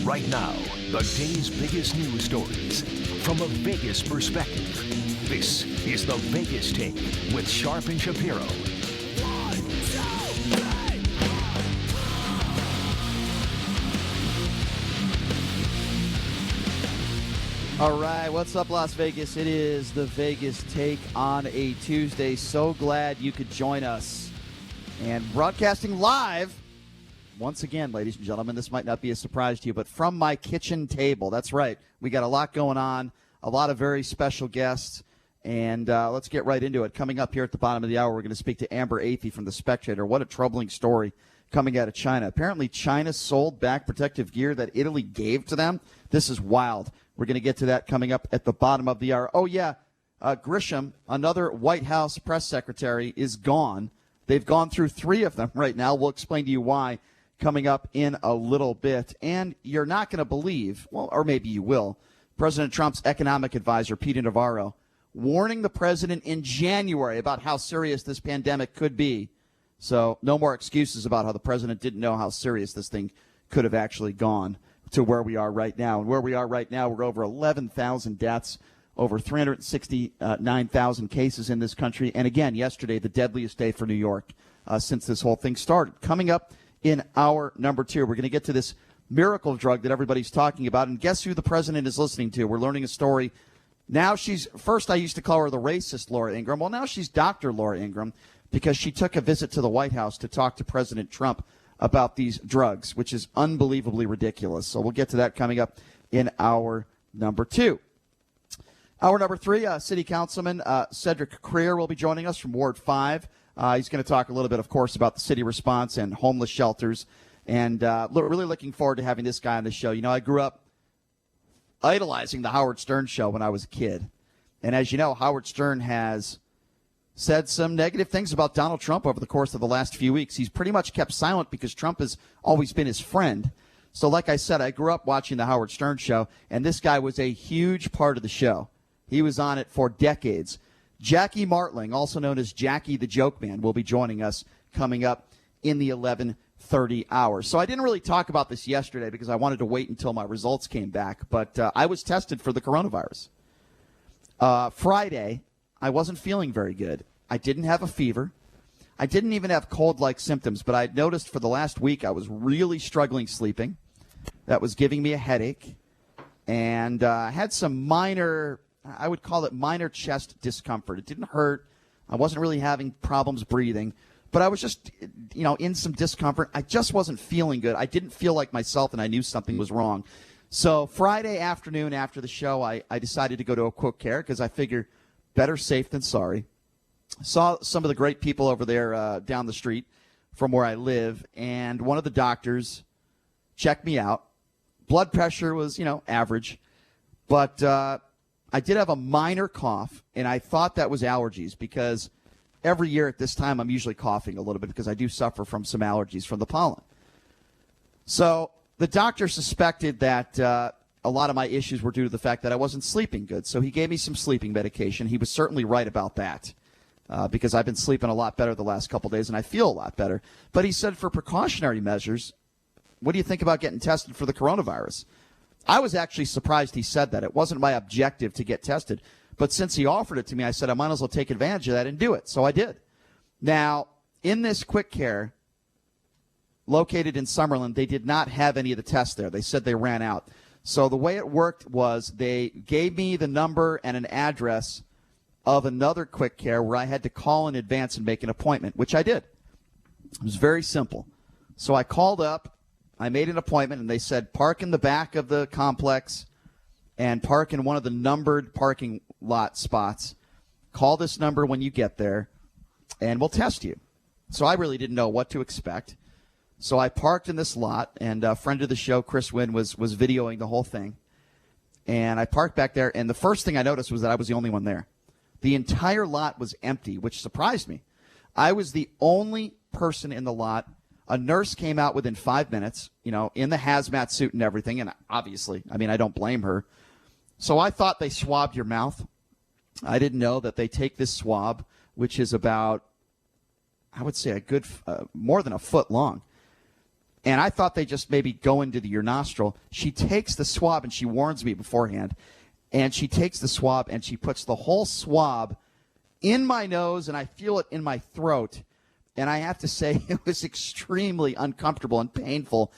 Right now, the day's biggest news stories from a Vegas perspective. This is the Vegas Take with Sharp and Shapiro. All right, what's up, Las Vegas? It is the Vegas Take on a Tuesday. So glad you could join us. And broadcasting live, once again, ladies and gentlemen, this might not be a surprise to you, but from my kitchen table. That's right. We got a lot going on, a lot of very special guests, and let's get right into it. Coming up here at the bottom of the hour, we're going to speak to Amber Athey from The Spectator. What a troubling story coming out of China. Apparently, China sold back protective gear that Italy gave to them. This is wild. We're going to get to that coming up at the bottom of the hour. Oh, yeah, Grisham, another White House press secretary, is gone. They've gone through 3 of them right now. We'll explain to you why coming up in a little bit. And you're not going to believe, well, or maybe you will, President Trump's economic advisor, Peter Navarro, warning the president in January about how serious this pandemic could be. So no more excuses about how the president didn't know how serious this thing could have actually gone to where we are right now. And where we are right now, we're over 11,000 deaths, over 369,000 cases in this country. And again, yesterday, the deadliest day for New York since this whole thing started. Coming up in hour number 2, we're going to get to this miracle drug that everybody's talking about. And guess who the president is listening to? We're learning a story. Now first I used to call her the racist Laura Ingraham. Well, now she's Dr. Laura Ingraham because she took a visit to the White House to talk to President Trump about these drugs, which is unbelievably ridiculous. So we'll get to that coming up in hour number 2. Hour number 3, City Councilman Cedric Creer will be joining us from Ward 5. He's going to talk a little bit, of course, about the city response and homeless shelters. And really looking forward to having this guy on the show. You know, I grew up idolizing the Howard Stern show when I was a kid. And as you know, Howard Stern has said some negative things about Donald Trump over the course of the last few weeks. He's pretty much kept silent because Trump has always been his friend. So like I said, I grew up watching the Howard Stern show, and this guy was a huge part of the show. He was on it for decades. Jackie Martling, also known as Jackie the Joke Man, will be joining us coming up in the 11:30 hour. So I didn't really talk about this yesterday because I wanted to wait until my results came back, but I was tested for the coronavirus. Friday, I wasn't feeling very good. I didn't have a fever. I didn't even have cold-like symptoms, but I had noticed for the last week I was really struggling sleeping. That was giving me a headache. And I had some minor, I would call it minor chest discomfort. It didn't hurt. I wasn't really having problems breathing. But I was just, in some discomfort. I just wasn't feeling good. I didn't feel like myself, and I knew something was wrong. So Friday afternoon after the show, I decided to go to a quick care because I figured better safe than sorry. Saw some of the great people over there down the street from where I live, and one of the doctors checked me out. Blood pressure was, average. But I did have a minor cough, and I thought that was allergies because every year at this time I'm usually coughing a little bit because I do suffer from some allergies from the pollen. So the doctor suspected that a lot of my issues were due to the fact that I wasn't sleeping good. So he gave me some sleeping medication. He was certainly right about that because I've been sleeping a lot better the last couple of days, and I feel a lot better. But he said for precautionary measures, what do you think about getting tested for the coronavirus? I was actually surprised he said that. It wasn't my objective to get tested. But since he offered it to me, I said I might as well take advantage of that and do it. So I did. Now, in this quick care located in Summerlin, they did not have any of the tests there. They said they ran out. So the way it worked was they gave me the number and an address of another quick care where I had to call in advance and make an appointment, which I did. It was very simple. So I called up, I made an appointment, and they said park in the back of the complex and park in one of the numbered parking lot spots. Call this number when you get there, and we'll test you. So I really didn't know what to expect. So I parked in this lot, and a friend of the show, Chris Wynn, was videoing the whole thing. And I parked back there, and the first thing I noticed was that I was the only one there. The entire lot was empty, which surprised me. I was the only person in the lot. A nurse came out within 5 minutes, in the hazmat suit and everything, and obviously, I don't blame her. So I thought they swabbed your mouth. I didn't know that they take this swab, which is about, I would say, a good more than a foot long. And I thought they just maybe go into your nostril. She takes the swab, and she warns me beforehand. And she takes the swab, and she puts the whole swab in my nose, and I feel it in my throat. And I have to say, it was extremely uncomfortable and painful.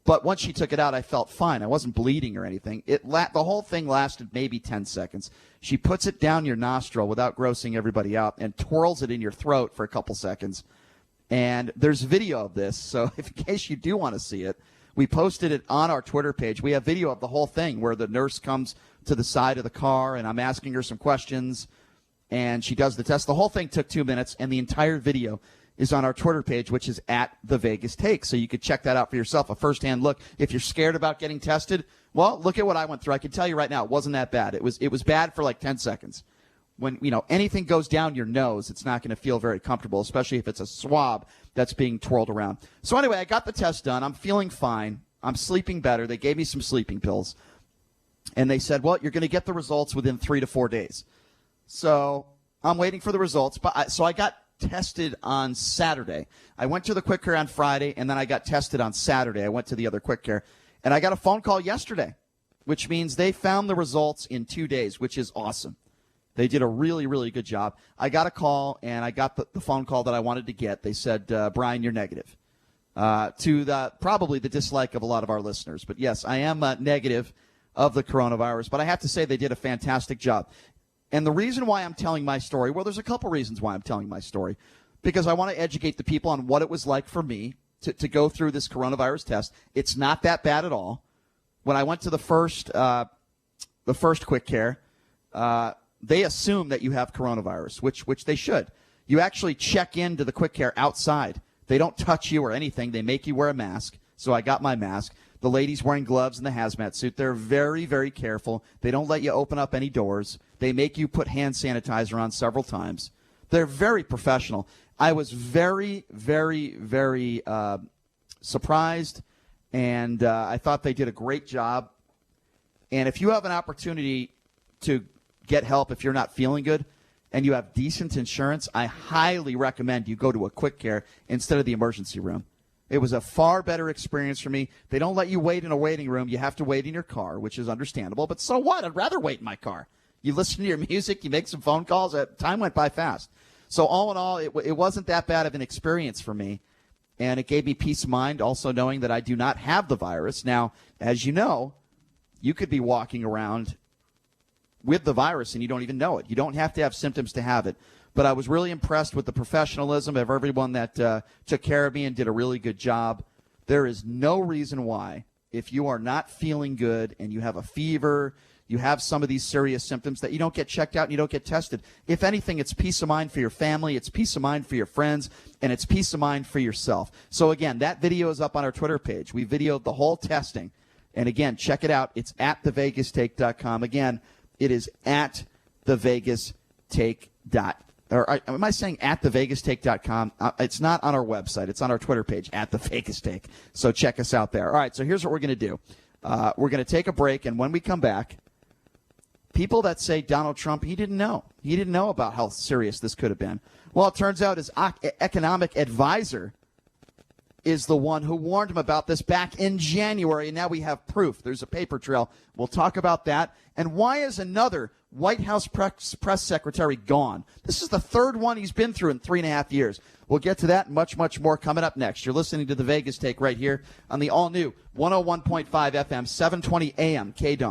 But once she took it out, I felt fine. I wasn't bleeding or anything. The whole thing lasted maybe 10 seconds. She puts it down your nostril without grossing everybody out and twirls it in your throat for a couple seconds. And there's video of this, so in case you do want to see it, we posted it on our Twitter page. We have video of the whole thing where the nurse comes to the side of the car, and I'm asking her some questions, and she does the test. The whole thing took 2 minutes, and the entire video is on our Twitter page, which is at The Vegas Take. So you could check that out for yourself, a firsthand look. If you're scared about getting tested, well, look at what I went through. I can tell you right now, it wasn't that bad. It was bad for like 10 seconds. When, anything goes down your nose, it's not going to feel very comfortable, especially if it's a swab that's being twirled around. So anyway, I got the test done. I'm feeling fine. I'm sleeping better. They gave me some sleeping pills. And they said, well, you're going to get the results within 3 to 4 days. So I'm waiting for the results. So I got tested on Saturday. I went to the Quick Care on Friday, and then I got tested on Saturday. I went to the other Quick Care. And I got a phone call yesterday, which means they found the results in 2 days, which is awesome. They did a really, really good job. I got a call, and I got the phone call that I wanted to get. They said, Brian, you're negative, to probably the dislike of a lot of our listeners. But, yes, I am negative of the coronavirus. But I have to say they did a fantastic job. And the reason why I'm telling my story, well, there's a couple reasons why I'm telling my story. Because I want to educate the people on what it was like for me to go through this coronavirus test. It's not that bad at all. When I went to the first Quick Care, they assume that you have coronavirus, which they should. You actually check into the Quick Care outside. They don't touch you or anything. They make you wear a mask. So I got my mask. The lady's wearing gloves and the hazmat suit. They're very, very careful. They don't let you open up any doors. They make you put hand sanitizer on several times. They're very professional. I was very, very, very surprised, and I thought they did a great job. And if you have an opportunity to get help if you're not feeling good and you have decent insurance, I highly recommend you go to a Quick Care instead of the emergency room. It was a far better experience for me. They don't let you wait in a waiting room. You have to wait in your car, which is understandable. But so what? I'd rather wait in my car. You listen to your music. You make some phone calls. Time went by fast. So all in all, it wasn't that bad of an experience for me. And it gave me peace of mind, also knowing that I do not have the virus. Now, as you know, you could be walking around with the virus and you don't even know it. You don't have to have symptoms to have it. But I was really impressed with the professionalism of everyone that took care of me and did a really good job. There is no reason why, if you are not feeling good and you have a fever, you have some of these serious symptoms, that you don't get checked out and you don't get tested. If anything, it's peace of mind for your family, it's peace of mind for your friends, and it's peace of mind for yourself. So, again, that video is up on our Twitter page. We videoed the whole testing. And, again, check it out. It's at thevegastake.com. Again, it is at thevegastake.com. Or am I saying at thevegastake.com? It's not on our website. It's on our Twitter page, at The Vegas Take. So check us out there. All right, so here's what we're going to do. We're going to take a break, and when we come back, people that say Donald Trump, he didn't know. He didn't know about how serious this could have been. Well, it turns out his economic advisor is the one who warned him about this back in January, and now we have proof. There's a paper trail. We'll talk about that. And why is another White House press secretary gone? This is the third one he's been through in 3.5 years. We'll get to that and much, much more coming up next. You're listening to The Vegas Take right here on the all-new 101.5 FM, 720 AM, KDON.